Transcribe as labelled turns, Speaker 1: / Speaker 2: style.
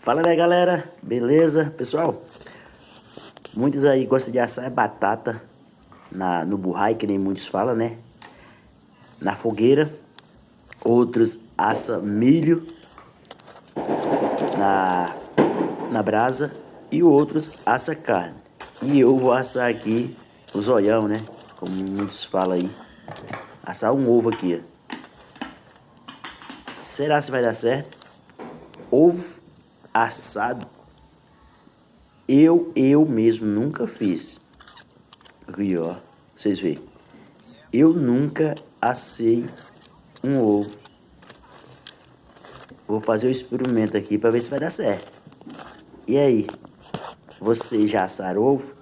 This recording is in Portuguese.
Speaker 1: Fala aí galera, beleza? Pessoal, muitos aí gostam de assar batata no burrai, que nem muitos falam, né? Na fogueira. Outros assam milho na brasa e outros assam carne. E eu vou assar aqui o zoião, né? Como muitos falam aí. Assar um ovo aqui, ó. Será se vai dar certo? Ovo assado eu mesmo nunca fiz. Aqui, ó, vocês veem. Eu nunca assei um ovo. Vou fazer o experimento aqui para ver se vai dar certo. E aí? Vocês já assaram ovo?